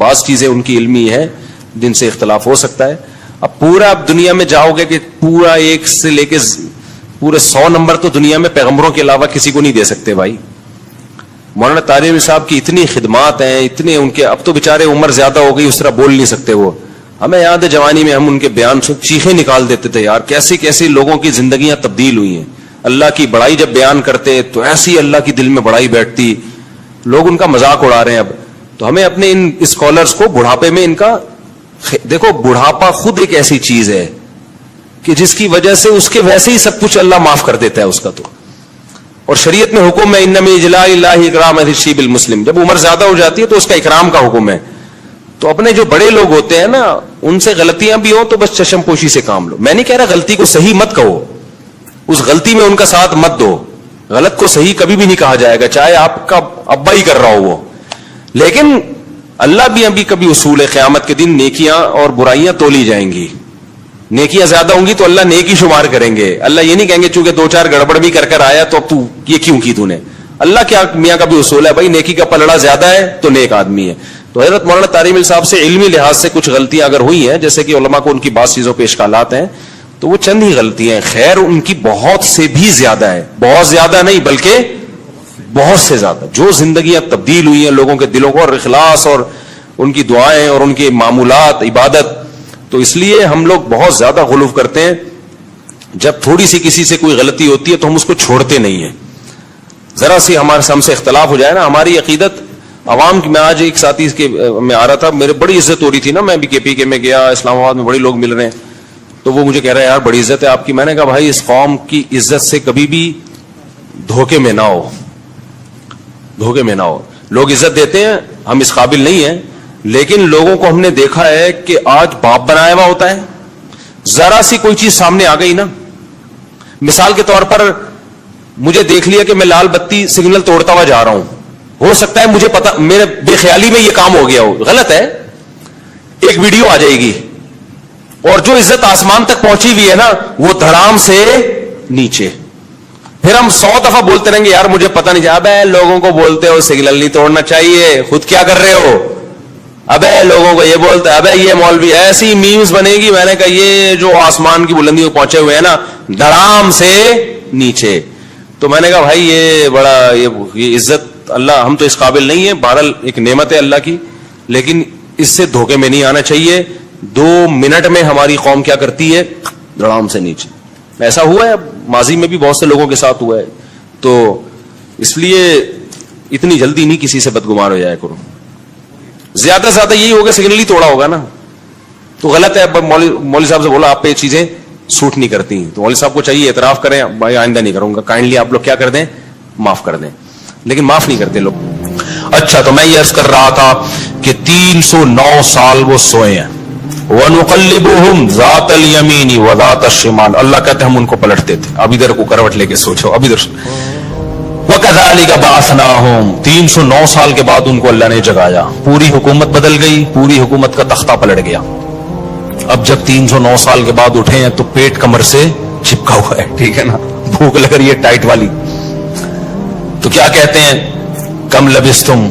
بعض چیزیں ان کی علمی ہے جن سے اختلاف ہو سکتا ہے. اب پورا دنیا میں جاؤ گے کہ پورا 1 سے لے کے پورے 100 نمبر تو دنیا میں پیغمبروں کے علاوہ کسی کو نہیں دے سکتے بھائی. مولانا طارمی صاحب کی اتنی خدمات ہیں, اتنے ان کے, اب تو بےچارے عمر زیادہ ہو گئی, اس طرح بول نہیں سکتے وہ. ہمیں یاد ہے جوانی میں ہم ان کے بیان سے چیخیں نکال دیتے تھے یار, کیسے کیسے لوگوں کی زندگیاں تبدیل ہوئی ہیں. اللہ کی بڑائی جب بیان کرتے تو ایسی اللہ کی دل میں بڑائی بیٹھتی, لوگ ان کا مذاق اڑا رہے ہیں اب. تو ہمیں اپنے ان اسکالرز کو بڑھاپے میں ان کا دیکھو, بڑھاپا خود ایک ایسی چیز ہے کہ جس کی وجہ سے اس کے ویسے ہی سب کچھ اللہ معاف کر دیتا ہے اس کا. تو اور شریعت میں حکم ہے ان من اجلال اللہ اکرام الشیب المسلم, جب عمر زیادہ ہو جاتی ہے تو اس کا اکرام کا حکم ہے. تو اپنے جو بڑے لوگ ہوتے ہیں نا, ان سے غلطیاں بھی ہوں تو بس چشم پوشی سے کام لو. میں نہیں کہہ رہا غلطی کو صحیح مت کہو, اس غلطی میں ان کا ساتھ مت دو. غلط کو صحیح کبھی بھی نہیں کہا جائے گا, چاہے آپ کا ابا ہی کر رہا ہو وہ. لیکن اللہ بھی ابھی کبھی اصول ہے, قیامت کے دن نیکیاں اور برائیاں تولی جائیں گی. نیکیاں زیادہ ہوں گی تو اللہ نیکی شمار کریں گے. اللہ یہ نہیں کہیں گے چونکہ 2-4 گڑبڑ بھی کر آیا تو اب تو یہ کیوں کی تو نے. اللہ کیا میاں کا بھی اصول ہے بھائی, نیکی کا پلڑا زیادہ ہے تو نیک آدمی ہے. تو حضرت مولانا طارمی صاحب سے علمی لحاظ سے کچھ غلطیاں اگر ہوئی ہیں, جیسے کہ علماء کو ان کی بعض چیزوں پہ اشکالات ہیں, تو وہ چند ہی غلطیاں ہیں. خیر ان کی بہت سے بھی زیادہ ہے, بہت زیادہ نہیں بلکہ بہت سے زیادہ, جو زندگیاں تبدیل ہوئی ہیں لوگوں کے دلوں کو, اور اخلاص اور ان کی دعائیں اور ان کے معمولات عبادت. تو اس لیے ہم لوگ بہت زیادہ غلو کرتے ہیں. جب تھوڑی سی کسی سے کوئی غلطی ہوتی ہے تو ہم اس کو چھوڑتے نہیں ہیں. ذرا سی ہمارے ہم سے اختلاف ہو جائے نا, ہماری عقیدت عوام کی. میں آج ایک ساتھی کے میں آ رہا تھا, میرے بڑی عزت ہو رہی تھی نا, میں بھی KPK میں گیا, اسلام آباد میں بڑے لوگ مل رہے ہیں, تو وہ مجھے کہہ رہے ہیں یار بڑی عزت ہے آپ کی. میں نے کہا بھائی اس قوم کی عزت سے کبھی بھی دھوکے میں نہ ہو, دھوکے میں نہ ہو. لوگ عزت دیتے ہیں, ہم اس قابل نہیں ہیں, لیکن لوگوں کو ہم نے دیکھا ہے کہ آج باپ بنایا ہوا ہوتا ہے, ذرا سی کوئی چیز سامنے آ گئی نا, مثال کے طور پر مجھے دیکھ لیا کہ میں لال بتی سگنل توڑتا ہوا جا رہا ہوں, ہو سکتا ہے مجھے پتا, میرے بے خیالی میں یہ کام ہو گیا ہو, غلط ہے, ایک ویڈیو آ جائے گی, اور جو عزت آسمان تک پہنچی ہوئی ہے نا وہ دھڑام سے نیچے. پھر ہم 100 دفعہ بولتے رہیں گے یار مجھے پتا نہیں, ابے لوگوں کو بولتے ہو سگنل نہیں توڑنا چاہیے, خود کیا کر رہے ہو, ابے لوگوں کو یہ بولتا ہے, ابے یہ مولوی, ایسی میمز بنے گی. میں نے کہا یہ جو آسمان کی بلندی میں پہنچے ہوئے ہیں نا دھڑام سے نیچے. تو میں نے کہا بھائی یہ بڑا یہ عزت اللہ, ہم تو اس قابل نہیں ہیں. بہرحال ایک نعمت ہے اللہ کی, لیکن اس سے دھوکے میں نہیں آنا چاہیے. 2 منٹ میں ہماری قوم کیا کرتی ہے, دھڑام سے نیچے. ایسا ہوا ہے ماضی میں بھی بہت سے لوگوں کے ساتھ ہوا ہے. تو اس لیے اتنی جلدی نہیں کسی سے بدگمان ہو جائے کرو. زیادہ سے زیادہ یہی ہوگا سگنل ہی توڑا ہوگا نا, تو غلط ہے. مولوی صاحب سے بولا آپ پہ یہ چیزیں سوٹ نہیں کرتی, تو مولوی صاحب کو چاہیے اعتراف کریں, بھائی آئندہ نہیں کروں گا, کائنڈلی آپ لوگ کیا کر دیں, معاف کر دیں. لیکن معاف نہیں کرتے لوگ. اچھا, تو میں یہ عرض کر رہا تھا کہ 309 سال وہ سوئے ہیں. وَنُقَلِّبُهُمْ ذَاتَ الْيَمِينِ وَذَاتَ الشِّمَالِ, اللہ کہتے ہم ان کو پلٹتے تھے, اب ادھر کو کروٹ لے کے سوچو, اب ادھر. وَكَذَلِكَ بَعَثْنَاهُمْ, 309 سال کے بعد ان کو اللہ نے جگایا. پوری حکومت بدل گئی, پوری حکومت کا تختہ پلٹ گیا. اب جب 309 سال کے بعد اٹھے ہیں تو پیٹ کمر سے چپکا ہوا ہے, ٹھیک ہے نا, بھوک لگ رہی ہے ٹائٹ والی. تو کیا کہتے ہیں, کم لبستم,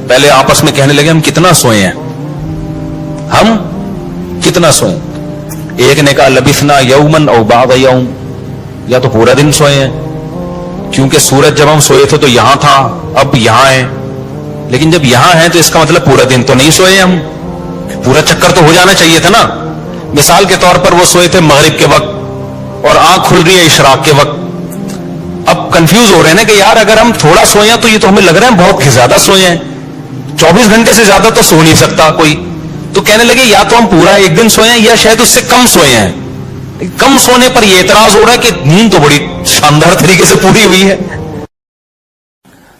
پہلے آپس میں کہنے لگے ہم کتنا سوئے ہیں, ہم کتنا سوئے. ایک نے کہا لبثنا یومن او بعض یوم, یا تو پورا دن سوئے ہیں, کیونکہ سورج جب ہم سوئے تھے تو یہاں تھا, اب یہاں ہے, لیکن جب یہاں ہے تو اس کا مطلب پورا دن تو نہیں سوئے ہم, پورا چکر تو ہو جانا چاہیے تھا نا. مثال کے طور پر وہ سوئے تھے مغرب کے وقت اور آنکھ کھل رہی ہے اشراق کے وقت. اب کنفیوز ہو رہے ہیں نا کہ یار اگر ہم تھوڑا سوئے ہیں تو یہ تو ہمیں لگ رہا ہے بہت زیادہ سوئے ہیں, 24 گھنٹے سے زیادہ تو سو نہیں سکتا کوئی. تو کہنے لگے یا تو ہم پورا ایک دن سوئے ہیں یا شاید اس سے کم سوئے ہیں. کم سونے پر یہ اعتراض ہو رہا ہے کہ نیند تو بڑی شاندار طریقے سے پوری ہوئی ہے.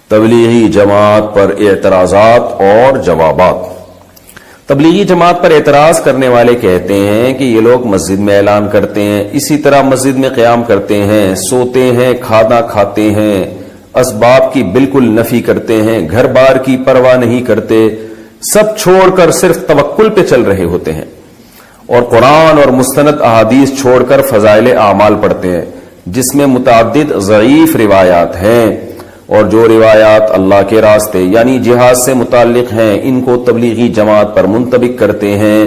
تبلیغی جماعت پر اعتراضات اور جوابات. تبلیغی جماعت پر اعتراض کرنے والے کہتے ہیں کہ یہ لوگ مسجد میں اعلان کرتے ہیں, اسی طرح مسجد میں قیام کرتے ہیں, سوتے ہیں, کھانا کھاتے ہیں, اسباب کی بالکل نفی کرتے ہیں, گھر بار کی پرواہ نہیں کرتے, سب چھوڑ کر صرف توکل پہ چل رہے ہوتے ہیں, اور قرآن اور مستند احادیث چھوڑ کر فضائل اعمال پڑھتے ہیں جس میں متعدد ضعیف روایات ہیں, اور جو روایات اللہ کے راستے یعنی جہاد سے متعلق ہیں ان کو تبلیغی جماعت پر منطبق کرتے ہیں،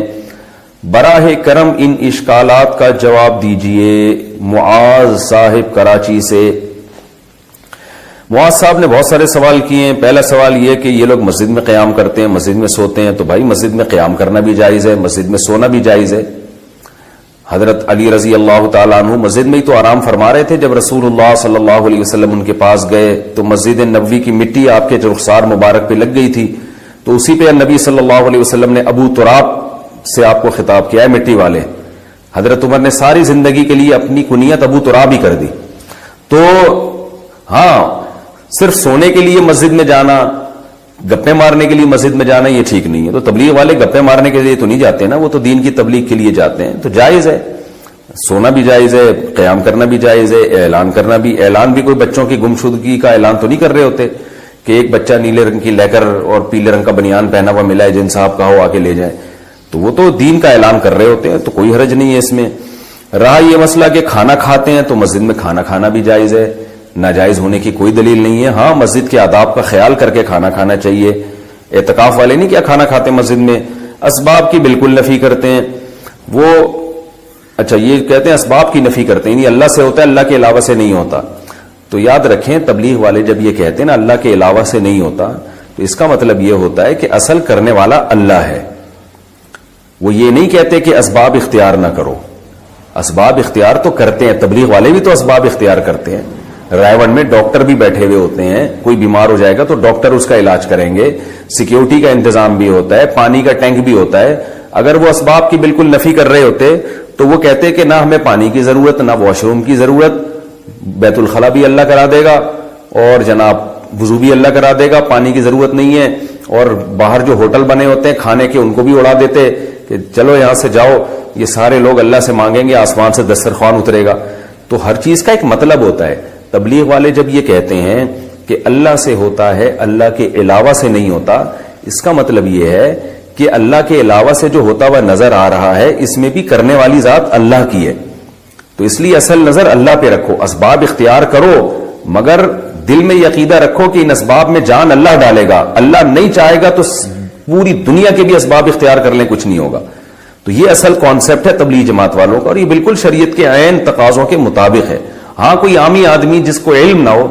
براہ کرم ان اشکالات کا جواب دیجئے۔ معاذ صاحب کراچی سے۔ معاذ صاحب نے بہت سارے سوال کیے ہیں۔ پہلا سوال یہ کہ یہ لوگ مسجد میں قیام کرتے ہیں، مسجد میں سوتے ہیں، تو بھائی مسجد میں قیام کرنا بھی جائز ہے، مسجد میں سونا بھی جائز ہے۔ حضرت علی رضی اللہ تعالیٰ عنہ مسجد میں ہی تو آرام فرما رہے تھے، جب رسول اللہ صلی اللہ علیہ وسلم ان کے پاس گئے تو مسجد نبوی کی مٹی آپ کے رخسار مبارک پہ لگ گئی تھی، تو اسی پہ نبی صلی اللہ علیہ وسلم نے ابو تراب سے آپ کو خطاب کیا ہے، مٹی والے۔ حضرت عمر نے ساری زندگی کے لیے اپنی کنیت ابو تراب ہی کر دی۔ تو ہاں، صرف سونے کے لیے مسجد میں جانا، گپے مارنے کے لیے مسجد میں جانا یہ ٹھیک نہیں ہے۔ تو تبلیغ والے گپے مارنے کے لیے تو نہیں جاتے نا، وہ تو دین کی تبلیغ کے لیے جاتے ہیں، تو جائز ہے، سونا بھی جائز ہے، قیام کرنا بھی جائز ہے، اعلان کرنا بھی۔ اعلان بھی کوئی بچوں کی گمشدگی کا اعلان تو نہیں کر رہے ہوتے کہ ایک بچہ نیلے رنگ کی لیکر اور پیلے رنگ کا بنیان پہنا ہوا ملا ہے، جن صاحب کا ہو آ کے لے جائے، تو وہ تو دین کا اعلان کر رہے ہوتے ہیں، تو کوئی حرج نہیں ہے اس میں۔ رہا یہ مسئلہ کہ کھانا کھاتے ہیں تو مسجد میں کھانا کھانا بھی جائز ہے، ناجائز ہونے کی کوئی دلیل نہیں ہے۔ ہاں، مسجد کے آداب کا خیال کر کے کھانا کھانا چاہیے۔ اعتکاف والے نہیں کیا کھانا کھاتے مسجد میں، اسباب کی بالکل نفی کرتے ہیں وہ۔ اچھا، یہ کہتے ہیں اسباب کی نفی کرتے ہیں، یعنی اللہ سے ہوتا ہے، اللہ کے علاوہ سے نہیں ہوتا۔ تو یاد رکھیں، تبلیغ والے جب یہ کہتے ہیں نا اللہ کے علاوہ سے نہیں ہوتا، تو اس کا مطلب یہ ہوتا ہے کہ اصل کرنے والا اللہ ہے۔ وہ یہ نہیں کہتے کہ اسباب اختیار نہ کرو، اسباب اختیار تو کرتے ہیں، تبلیغ والے بھی تو اسباب اختیار کرتے ہیں۔ رائے ون میں ڈاکٹر بھی بیٹھے ہوئے ہوتے ہیں، کوئی بیمار ہو جائے گا تو ڈاکٹر اس کا علاج کریں گے، سیکیورٹی کا انتظام بھی ہوتا ہے، پانی کا ٹینک بھی ہوتا ہے۔ اگر وہ اسباب کی بالکل نفی کر رہے ہوتے تو وہ کہتے کہ نہ ہمیں پانی کی ضرورت، نہ واش روم کی ضرورت، بیت الخلا بھی اللہ کرا دے گا، اور جناب وضو بھی اللہ کرا دے گا، پانی کی ضرورت نہیں ہے۔ اور باہر جو ہوٹل بنے ہوتے ہیں کھانے کے، ان کو بھی اڑا دیتے کہ چلو یہاں سے جاؤ، یہ سارے لوگ اللہ سے مانگیں گے، آسمان سے دسترخوان اترے گا۔ تو ہر چیز کا ایک مطلب ہوتا ہے۔ تبلیغ والے جب یہ کہتے ہیں کہ اللہ سے ہوتا ہے، اللہ کے علاوہ سے نہیں ہوتا، اس کا مطلب یہ ہے کہ اللہ کے علاوہ سے جو ہوتا ہوا نظر آ رہا ہے، اس میں بھی کرنے والی ذات اللہ کی ہے، تو اس لیے اصل نظر اللہ پہ رکھو، اسباب اختیار کرو، مگر دل میں یہ عقیدہ رکھو کہ ان اسباب میں جان اللہ ڈالے گا، اللہ نہیں چاہے گا تو پوری دنیا کے بھی اسباب اختیار کر لیں، کچھ نہیں ہوگا۔ تو یہ اصل کانسیپٹ ہے تبلیغ جماعت والوں کا، اور یہ بالکل شریعت کے عین تقاضوں کے مطابق ہے۔ ہاں، کوئی عامی آدمی جس کو علم نہ ہو،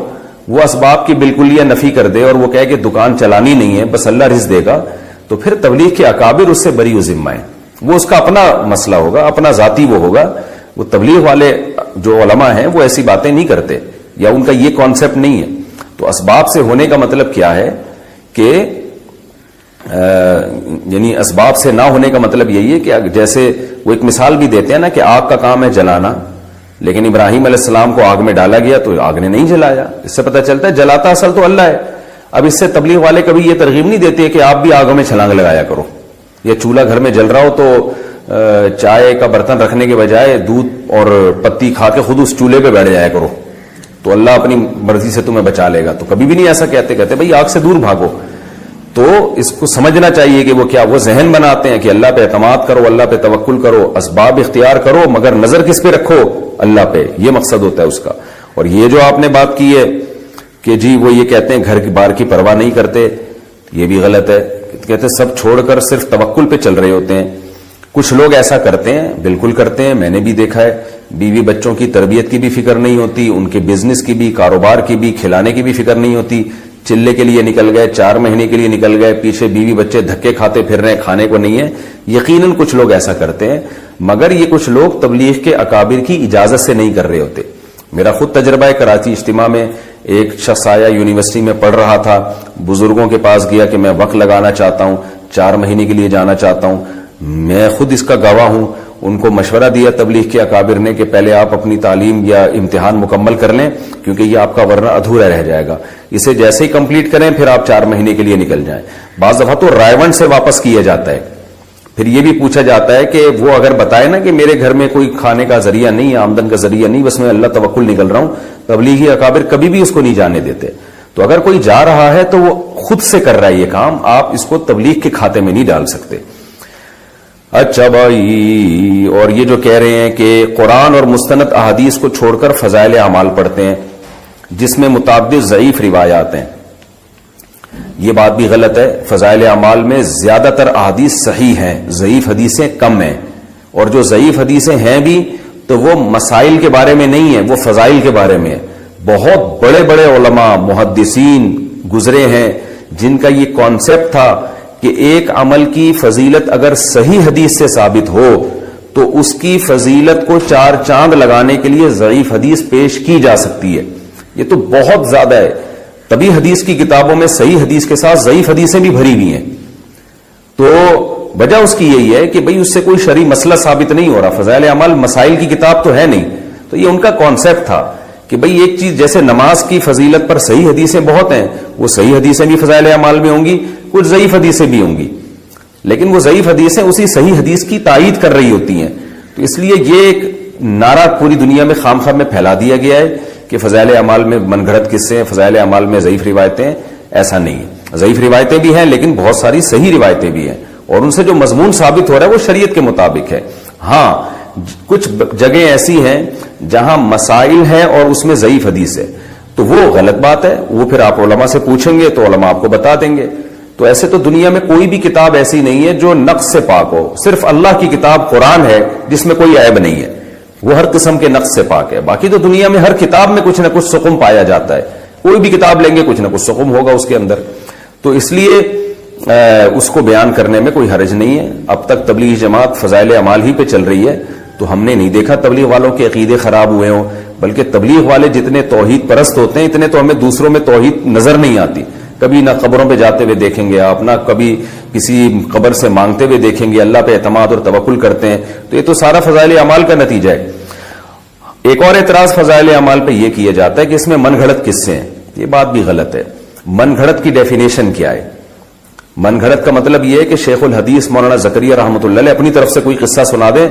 وہ اسباب کی بالکل یہ نفی کر دے اور وہ کہے کہ دکان چلانی نہیں ہے، بس اللہ رزق دے گا، تو پھر تبلیغ کے اکابر اس سے بری و ذمہ ہیں، وہ اس کا اپنا مسئلہ ہوگا، اپنا ذاتی وہ ہوگا۔ وہ تبلیغ والے جو علماء ہیں وہ ایسی باتیں نہیں کرتے، یا ان کا یہ کانسیپٹ نہیں ہے۔ تو اسباب سے ہونے کا مطلب کیا ہے کہ یعنی اسباب سے نہ ہونے کا مطلب یہی ہے کہ جیسے وہ ایک مثال بھی دیتے ہیں نا کہ آگ کا کام ہے جلانا، لیکن ابراہیم علیہ السلام کو آگ میں ڈالا گیا تو آگ نے نہیں جلایا، اس سے پتہ چلتا ہے جلاتا اصل تو اللہ ہے۔ اب اس سے تبلیغ والے کبھی یہ ترغیب نہیں دیتے کہ آپ بھی آگوں میں چھلانگ لگایا کرو، یا چولہا گھر میں جل رہا ہو تو چائے کا برتن رکھنے کے بجائے دودھ اور پتی کھا کے خود اس چولہے پہ بیٹھ جایا کرو تو اللہ اپنی مرضی سے تمہیں بچا لے گا۔ تو کبھی بھی نہیں ایسا کہتے بھائی آگ سے دور بھاگو۔ تو اس کو سمجھنا چاہیے کہ وہ کیا وہ ذہن بناتے ہیں کہ اللہ پہ اعتماد کرو، اللہ پہ توکل کرو، اسباب اختیار کرو، مگر نظر کس پہ رکھو؟ اللہ پہ۔ یہ مقصد ہوتا ہے اس کا۔ اور یہ جو آپ نے بات کی ہے کہ جی وہ یہ کہتے ہیں گھر کی بار کی پرواہ نہیں کرتے، یہ بھی غلط ہے۔ کہتے ہیں سب چھوڑ کر صرف توکل پہ چل رہے ہوتے ہیں۔ کچھ لوگ ایسا کرتے ہیں، بالکل کرتے ہیں، میں نے بھی دیکھا ہے، بیوی بچوں کی تربیت کی بھی فکر نہیں ہوتی، ان کے بزنس کی بھی، کاروبار کی بھی، کھلانے کی بھی فکر نہیں ہوتی، چلے کے لیے نکل گئے، 4 مہینے کے لیے نکل گئے، پیچھے بیوی بچے دھکے کھاتے پھر رہے ہیں، کھانے کو نہیں ہے۔ یقیناً کچھ لوگ ایسا کرتے ہیں، مگر یہ کچھ لوگ تبلیغ کے اکابر کی اجازت سے نہیں کر رہے ہوتے۔ میرا خود تجربہ ہے، کراچی اجتماع میں ایک شخص آیا، یونیورسٹی میں پڑھ رہا تھا، بزرگوں کے پاس گیا کہ میں وقت لگانا چاہتا ہوں، 4 مہینے کے لیے جانا چاہتا ہوں۔ میں خود اس کا گواہ ہوں، ان کو مشورہ دیا تبلیغ کے اکابر نے کہ پہلے آپ اپنی تعلیم یا امتحان مکمل کر لیں، کیونکہ یہ آپ کا ورنہ ادھورا رہ جائے گا، اسے جیسے ہی کمپلیٹ کریں پھر آپ 4 مہینے کے لیے نکل جائیں۔ بعض دفعہ تو رائے سے واپس کیا جاتا ہے۔ پھر یہ بھی پوچھا جاتا ہے کہ وہ اگر بتائے نا کہ میرے گھر میں کوئی کھانے کا ذریعہ نہیں ہے، آمدن کا ذریعہ نہیں، بس میں اللہ توکل نکل رہا ہوں، تبلیغی اکابر کبھی بھی اس کو نہیں جانے دیتے۔ تو اگر کوئی جا رہا ہے تو وہ خود سے کر رہا ہے یہ کام، آپ اس کو تبلیغ کے کھاتے میں نہیں ڈال سکتے۔ اچھا بھائی، اور یہ جو کہہ رہے ہیں کہ قرآن اور مستند احادیث کو چھوڑ کر فضائل اعمال پڑھتے ہیں، جس میں متعدد ضعیف روایات ہیں. یہ بات بھی غلط ہے. فضائل اعمال میں زیادہ تر احادیث صحیح ہیں, ضعیف حدیثیں کم ہیں, اور جو ضعیف حدیثیں ہیں بھی تو وہ مسائل کے بارے میں نہیں ہیں, وہ فضائل کے بارے میں ہے. بہت بڑے بڑے علماء محدثین گزرے ہیں جن کا یہ کانسیپٹ تھا کہ ایک عمل کی فضیلت اگر صحیح حدیث سے ثابت ہو تو اس کی فضیلت کو چار چاند لگانے کے لیے ضعیف حدیث پیش کی جا سکتی ہے. یہ تو بہت زیادہ ہے. تبھی حدیث کی کتابوں میں صحیح حدیث کے ساتھ ضعیف حدیثیں بھی بھری ہوئی ہیں. تو وجہ اس کی یہی ہے کہ بھئی اس سے کوئی شرعی مسئلہ ثابت نہیں ہو رہا. فضائل اعمال مسائل کی کتاب تو ہے نہیں. تو یہ ان کا کانسیپٹ تھا کہ بھئی ایک چیز جیسے نماز کی فضیلت پر صحیح حدیثیں بہت ہیں, وہ صحیح حدیثیں بھی فضائل اعمال میں ہوں گی, کچھ ضعیف حدیثیں بھی ہوں گی, لیکن وہ ضعیف حدیثیں اسی صحیح حدیث کی تائید کر رہی ہوتی ہیں. تو اس لیے یہ ایک نعرہ پوری دنیا میں خام خواہ میں پھیلا دیا گیا ہے کہ فضائل اعمال میں من گھڑت قصے ہیں, فضائل اعمال میں ضعیف روایتیں. ایسا نہیں ہے. ضعیف روایتیں بھی ہیں لیکن بہت ساری صحیح روایتیں بھی ہیں, اور ان سے جو مضمون ثابت ہو رہا ہے وہ شریعت کے مطابق ہے. ہاں کچھ جگہیں ایسی ہیں جہاں مسائل ہیں اور اس میں ضعیف حدیث ہے, تو وہ غلط بات ہے. وہ پھر آپ علماء سے پوچھیں گے تو علماء آپ کو بتا دیں گے. تو ایسے تو دنیا میں کوئی بھی کتاب ایسی نہیں ہے جو نقص سے پاک ہو. صرف اللہ کی کتاب قرآن ہے جس میں کوئی عیب نہیں ہے, وہ ہر قسم کے نقص سے پاک ہے. باقی تو دنیا میں ہر کتاب میں کچھ نہ کچھ سقم پایا جاتا ہے. کوئی بھی کتاب لیں گے کچھ نہ کچھ سقم ہوگا اس کے اندر. تو اس لیے اس کو بیان کرنے میں کوئی حرج نہیں ہے. اب تک تبلیغ جماعت فضائل اعمال ہی پہ چل رہی ہے, تو ہم نے نہیں دیکھا تبلیغ والوں کے عقیدے خراب ہوئے ہوں. بلکہ تبلیغ والے جتنے توحید پرست ہوتے ہیں اتنے تو ہمیں دوسروں میں توحید نظر نہیں آتی. کبھی نہ قبروں پہ جاتے ہوئے دیکھیں گے آپ, نہ کبھی کسی قبر سے مانگتے ہوئے دیکھیں گے. اللہ پہ اعتماد اور توکل کرتے ہیں. تو یہ تو سارا فضائل اعمال کا نتیجہ ہے. ایک اور اعتراض فضائل اعمال پہ یہ کیا جاتا ہے کہ اس میں من گھڑت قصے ہیں. یہ بات بھی غلط ہے. من گھڑت کی ڈیفینیشن کیا ہے؟ من گھڑت کا مطلب یہ ہے کہ شیخ الحدیث مولانا زکریا رحمۃ اللہ علیہ اپنی طرف سے کوئی قصہ سنا دیں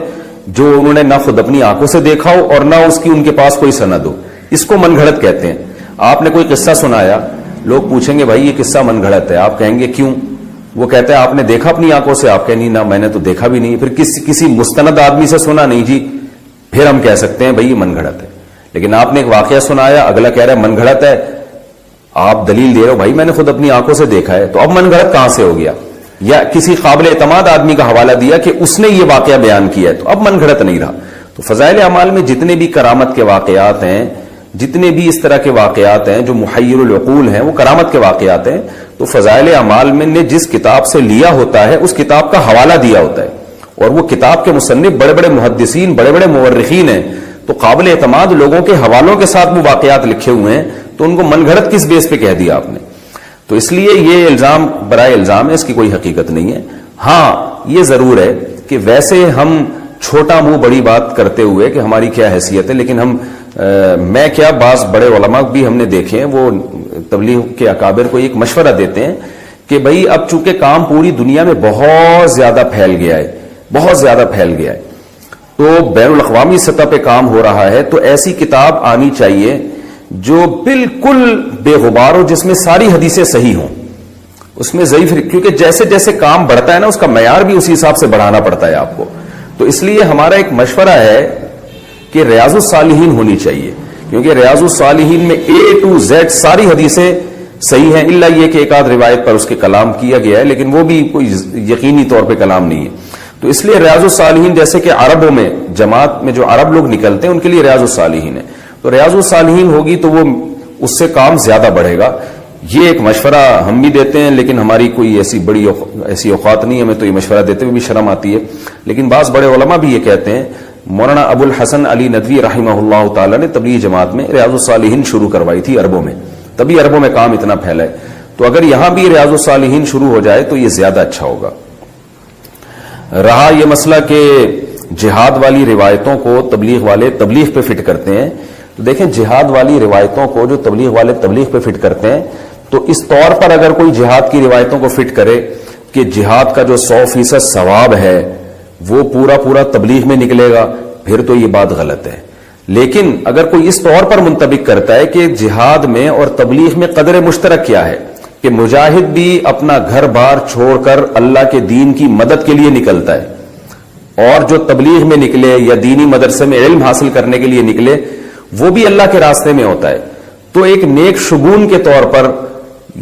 جو انہوں نے نہ خود اپنی آنکھوں سے دیکھا ہو اور نہ اس کی ان کے پاس کوئی سند ہو. اس کو من گھڑت کہتے ہیں. آپ نے کوئی قصہ سنایا, لوگ پوچھیں گے بھائی یہ قصہ من گھڑت ہے, آپ کہیں گے کیوں؟ وہ کہتا ہے آپ نے دیکھا اپنی آنکھوں سے؟ آپ کہیں نہیں نہ میں نے تو دیکھا بھی نہیں. پھر کسی مستند آدمی سے سنا؟ نہیں جی. پھر ہم کہہ سکتے ہیں بھائی یہ من گھڑت ہے. لیکن آپ نے ایک واقعہ سنایا, اگلا کہہ رہا ہے من گھڑت ہے, آپ دلیل دے رہے ہو بھائی میں نے خود اپنی آنکھوں سے دیکھا ہے, تو اب من گھڑت کہاں سے ہو گیا؟ یا کسی قابل اعتماد آدمی کا حوالہ دیا کہ اس نے یہ واقعہ بیان کیا ہے, تو اب من گھڑت نہیں رہا. تو فضائل اعمال میں جتنے بھی کرامت کے واقعات ہیں, جتنے بھی اس طرح کے واقعات ہیں جو محیر العقول ہیں, وہ کرامت کے واقعات ہیں. تو فضائل اعمال میں نے جس کتاب سے لیا ہوتا ہے اس کتاب کا حوالہ دیا ہوتا ہے, اور وہ کتاب کے مصنف بڑے بڑے محدثین, بڑے بڑے مورخین ہیں. تو قابل اعتماد لوگوں کے حوالوں کے ساتھ وہ واقعات لکھے ہوئے ہیں, تو ان کو من گھڑت کس بیس پہ کہہ دیا آپ نے؟ تو اس لیے یہ الزام برائے الزام ہے, اس کی کوئی حقیقت نہیں ہے. ہاں یہ ضرور ہے کہ ویسے ہم چھوٹا منہ بڑی بات کرتے ہوئے کہ ہماری کیا حیثیت ہے, لیکن ہم میں کیا بعض بڑے علماء بھی ہم نے دیکھے ہیں, وہ تبلیغ کے اکابر کو ایک مشورہ دیتے ہیں کہ بھئی اب چونکہ کام پوری دنیا میں بہت زیادہ پھیل گیا ہے, بہت زیادہ پھیل گیا ہے, تو بین الاقوامی سطح پہ کام ہو رہا ہے, تو ایسی کتاب آنی چاہیے جو بالکل بے غبار ہو, جس میں ساری حدیثیں صحیح ہوں, اس میں ضعیف, کیونکہ جیسے جیسے کام بڑھتا ہے نا اس کا معیار بھی اسی حساب سے بڑھانا پڑتا ہے آپ کو. تو اس لیے ہمارا ایک مشورہ ہے کہ ریاض الصالحین ہونی چاہیے, کیونکہ ریاض الصالحین میں A to Z ساری حدیثیں صحیح ہیں, الا یہ کہ ایک آدھ روایت پر اس کے کلام کیا گیا ہے, لیکن وہ بھی کوئی یقینی طور پہ کلام نہیں ہے. تو اس لیے ریاض الصالحین, جیسے کہ عربوں میں جماعت میں جو عرب لوگ نکلتے ہیں ان کے لیے ریاض الصالحین ہے, تو ریاض الصالحین ہوگی تو وہ اس سے کام زیادہ بڑھے گا. یہ ایک مشورہ ہم بھی دیتے ہیں, لیکن ہماری کوئی ایسی اوقات نہیں ہے, ہمیں تو یہ مشورہ دیتے ہوئے بھی شرم آتی ہے. لیکن بعض بڑے علماء بھی یہ کہتے ہیں. مولانا ابو الحسن علی ندوی رحمہ اللہ تعالی نے تبلیغ جماعت میں ریاض الصالحین شروع کروائی تھی عربوں میں, تبھی عربوں میں کام اتنا پھیلا ہے. تو اگر یہاں بھی ریاض الصالحین شروع ہو جائے تو یہ زیادہ اچھا ہوگا. رہا یہ مسئلہ کہ جہاد والی روایتوں کو تبلیغ والے تبلیغ پہ فٹ کرتے ہیں, تو دیکھیں جہاد والی روایتوں کو جو تبلیغ والے تبلیغ پہ فٹ کرتے ہیں, تو اس طور پر اگر کوئی جہاد کی روایتوں کو فٹ کرے کہ جہاد کا جو 100% ثواب ہے وہ پورا تبلیغ میں نکلے گا, پھر تو یہ بات غلط ہے. لیکن اگر کوئی اس طور پر منطبق کرتا ہے کہ جہاد میں اور تبلیغ میں قدر مشترک کیا ہے, کہ مجاہد بھی اپنا گھر بار چھوڑ کر اللہ کے دین کی مدد کے لیے نکلتا ہے, اور جو تبلیغ میں نکلے یا دینی مدرسے میں علم حاصل کرنے کے لیے نکلے وہ بھی اللہ کے راستے میں ہوتا ہے, تو ایک نیک شگون کے طور پر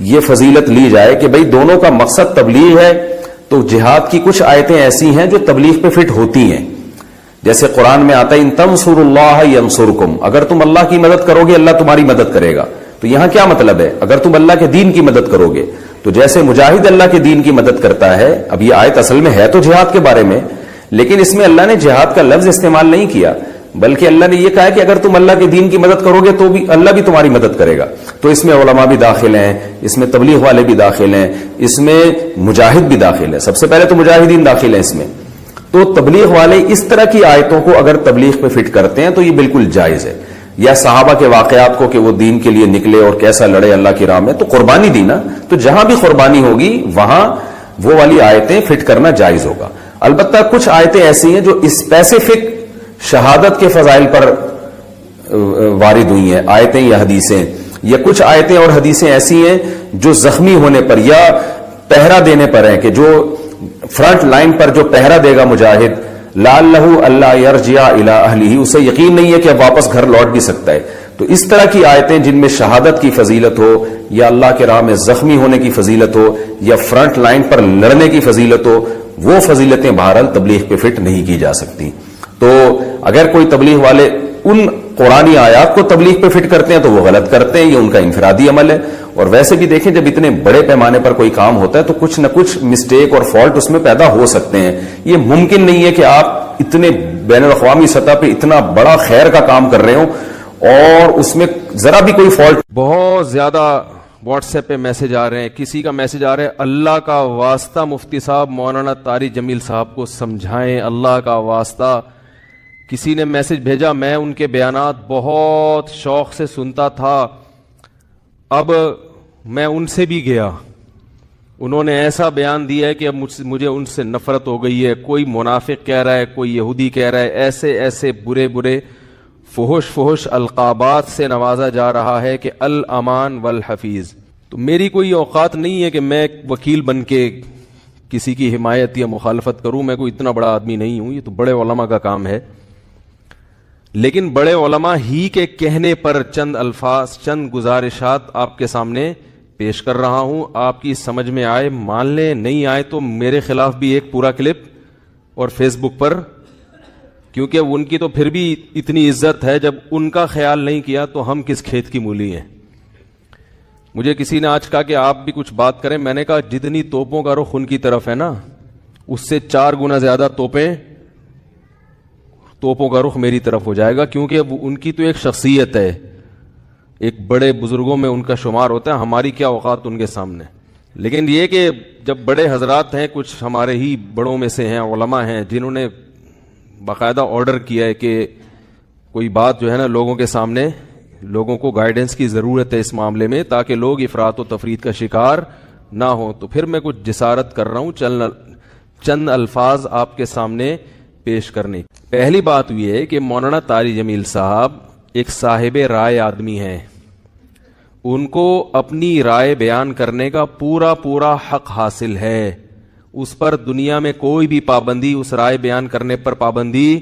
یہ فضیلت لی جائے کہ بھئی دونوں کا مقصد تبلیغ ہے، تو جہاد کی کچھ آیتیں ایسی ہیں جو تبلیغ پہ فٹ ہوتی ہیں. جیسے قرآن میں آتا ہے ان تنصروا اللہ ینصرکم، اگر تم اللہ کی مدد کرو گے اللہ تمہاری مدد کرے گا. تو یہاں کیا مطلب ہے؟ اگر تم اللہ کے دین کی مدد کرو گے تو جیسے مجاہد اللہ کے دین کی مدد کرتا ہے. اب یہ آیت اصل میں ہے تو جہاد کے بارے میں، لیکن اس میں اللہ نے جہاد کا لفظ استعمال نہیں کیا، بلکہ اللہ نے یہ کہا ہے کہ اگر تم اللہ کے دین کی مدد کرو گے تو بھی اللہ بھی تمہاری مدد کرے گا. تو اس میں علماء بھی داخل ہیں، اس میں تبلیغ والے بھی داخل ہیں، اس میں مجاہد بھی داخل ہے. سب سے پہلے تو مجاہدین داخل ہیں اس میں. تو تبلیغ والے اس طرح کی آیتوں کو اگر تبلیغ پہ فٹ کرتے ہیں تو یہ بالکل جائز ہے. یا صحابہ کے واقعات کو کہ وہ دین کے لیے نکلے اور کیسا لڑے اللہ کی راہ میں، تو قربانی دی نا، تو جہاں بھی قربانی ہوگی وہاں وہ والی آیتیں فٹ کرنا جائز ہوگا. البتہ کچھ آیتیں ایسی ہیں جو اسپیسیفک شہادت کے فضائل پر وارد ہوئی ہیں، آیتیں یا حدیثیں، یا کچھ آیتیں اور حدیثیں ایسی ہیں جو زخمی ہونے پر یا پہرا دینے پر ہیں، کہ جو فرنٹ لائن پر جو پہرا دے گا مجاہد، لعلہ اللہ یرجع الی اہلہ، اسے یقین نہیں ہے کہ اب واپس گھر لوٹ بھی سکتا ہے. تو اس طرح کی آیتیں جن میں شہادت کی فضیلت ہو، یا اللہ کے راہ میں زخمی ہونے کی فضیلت ہو، یا فرنٹ لائن پر لڑنے کی فضیلت ہو، وہ فضیلتیں بہرحال تبلیغ پہ فٹ نہیں کی جا سکتی. تو اگر کوئی تبلیغ والے ان قرآنی آیات کو تبلیغ پہ فٹ کرتے ہیں تو وہ غلط کرتے ہیں، یہ ان کا انفرادی عمل ہے. اور ویسے بھی دیکھیں جب اتنے بڑے پیمانے پر کوئی کام ہوتا ہے تو کچھ نہ کچھ مسٹیک اور فالٹ اس میں پیدا ہو سکتے ہیں. یہ ممکن نہیں ہے کہ آپ اتنے بین الاقوامی سطح پہ اتنا بڑا خیر کا کام کر رہے ہوں اور اس میں ذرا بھی کوئی فالٹ. بہت زیادہ واٹس ایپ پہ میسج آ رہے ہیں. کسی کا میسج آ رہا ہے اللہ کا واسطہ مفتی صاحب مولانا طاری جمیل صاحب کو سمجھائیں، اللہ کا واسطہ. کسی نے میسج بھیجا میں ان کے بیانات بہت شوق سے سنتا تھا، اب میں ان سے بھی گیا، انہوں نے ایسا بیان دیا ہے کہ اب مجھے ان سے نفرت ہو گئی ہے. کوئی منافق کہہ رہا ہے، کوئی یہودی کہہ رہا ہے، ایسے ایسے برے برے فحش القابات سے نوازا جا رہا ہے کہ الامان والحفیظ. تو میری کوئی اوقات نہیں ہے کہ میں ایک وکیل بن کے کسی کی حمایت یا مخالفت کروں. میں کوئی اتنا بڑا آدمی نہیں ہوں، یہ تو بڑے علماء کا کام ہے. لیکن بڑے علماء ہی کے کہنے پر چند الفاظ، چند گزارشات آپ کے سامنے پیش کر رہا ہوں. آپ کی سمجھ میں آئے مان لیں، نہیں آئے تو میرے خلاف بھی ایک پورا کلپ اور فیس بک پر، کیونکہ ان کی تو پھر بھی اتنی عزت ہے، جب ان کا خیال نہیں کیا تو ہم کس کھیت کی مولی ہیں. مجھے کسی نے آج کہا کہ آپ بھی کچھ بات کریں. میں نے کہا جتنی توپوں کا رخ ان کی طرف ہے نا، اس سے 4 گنا زیادہ توپوں کا رخ میری طرف ہو جائے گا، کیونکہ ان کی تو ایک شخصیت ہے، ایک بڑے بزرگوں میں ان کا شمار ہوتا ہے. ہماری کیا اوقات ان کے سامنے. لیکن یہ کہ جب بڑے حضرات ہیں، کچھ ہمارے ہی بڑوں میں سے ہیں، علماء ہیں جنہوں نے باقاعدہ آرڈر کیا ہے کہ کوئی بات جو ہے نا لوگوں کے سامنے، لوگوں کو گائیڈنس کی ضرورت ہے اس معاملے میں تاکہ لوگ افراط و تفریط کا شکار نہ ہوں، تو پھر میں کچھ جسارت کر رہا ہوں چند الفاظ آپ کے سامنے پیش کرنے. پہلی بات یہ ہے کہ مولانا طاری جمیل صاحب ایک صاحب رائے آدمی ہیں، ان کو اپنی رائے بیان کرنے کا پورا حق حاصل ہے. اس پر دنیا میں کوئی بھی پابندی، اس رائے بیان کرنے پر پابندی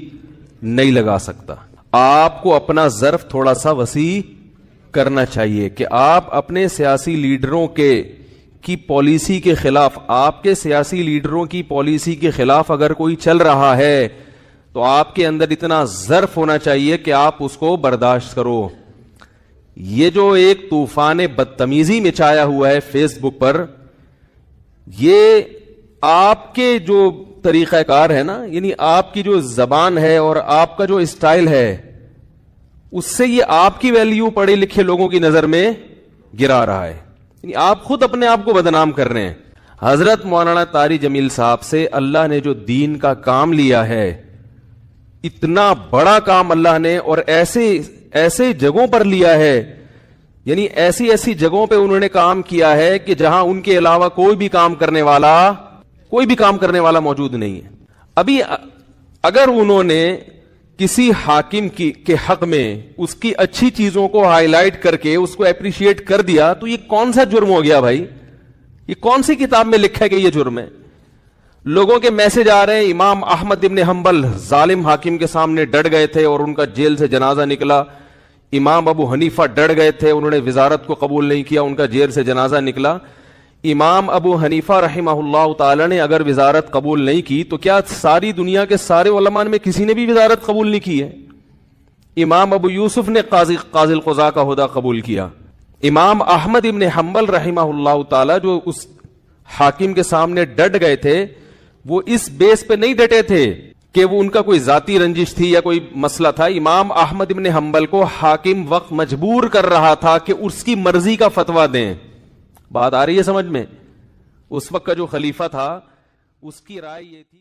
نہیں لگا سکتا. آپ کو اپنا ظرف تھوڑا سا وسیع کرنا چاہیے کہ آپ اپنے سیاسی لیڈروں کی پالیسی کے خلاف، آپ کے سیاسی لیڈروں کی پالیسی کے خلاف اگر کوئی چل رہا ہے تو آپ کے اندر اتنا ظرف ہونا چاہیے کہ آپ اس کو برداشت کرو. یہ جو ایک طوفان بدتمیزی مچایا ہوا ہے فیس بک پر، یہ آپ کے جو طریقہ کار ہے نا، یعنی آپ کی جو زبان ہے اور آپ کا جو اسٹائل ہے، اس سے یہ آپ کی ویلیو پڑھے لکھے لوگوں کی نظر میں گرا رہا ہے. یعنی آپ خود اپنے آپ کو بدنام کر رہے ہیں. حضرت مولانا طاری جمیل صاحب سے اللہ نے جو دین کا کام لیا ہے، اتنا بڑا کام اللہ نے، اور ایسے جگہوں پر لیا ہے، یعنی ایسی جگہوں پہ انہوں نے کام کیا ہے کہ جہاں ان کے علاوہ کوئی بھی کام کرنے والا موجود نہیں ہے. ابھی اگر انہوں نے کسی حاکم کے حق میں اس کی اچھی چیزوں کو ہائی لائٹ کر کے اس کو اپریشیٹ کر دیا تو یہ کون سا جرم ہو گیا بھائی؟ یہ کون سی کتاب میں لکھا ہے کہ یہ جرم ہے؟ لوگوں کے میسج آ رہے ہیں امام احمد ابن حنبل ظالم حاکم کے سامنے ڈٹ گئے تھے اور ان کا جیل سے جنازہ نکلا. امام ابو حنیفہ ڈر گئے تھے, انہوں نے وزارت کو قبول نہیں کیا, ان کا جیل سے جنازہ نکلا. امام ابو حنیفہ رحمہ اللہ تعالی نے اگر وزارت قبول نہیں کی تو کیا ساری دنیا کے سارے علماء میں کسی نے بھی وزارت قبول نہیں کی ہے؟ امام ابو یوسف نے قاضی القضاء کا عہدہ قبول کیا. امام احمد ابن حنبل رحمہ اللہ تعالی جو اس حاکم کے سامنے ڈٹ گئے تھے, وہ اس بیس پہ نہیں ڈٹے تھے کہ وہ ان کا کوئی ذاتی رنجش تھی یا کوئی مسئلہ تھا. امام احمد ابن حنبل کو حاکم وقت مجبور کر رہا تھا کہ اس کی مرضی کا فتویٰ دیں. بات آ رہی ہے سمجھ میں؟ اس وقت کا جو خلیفہ تھا اس کی رائے یہ تھی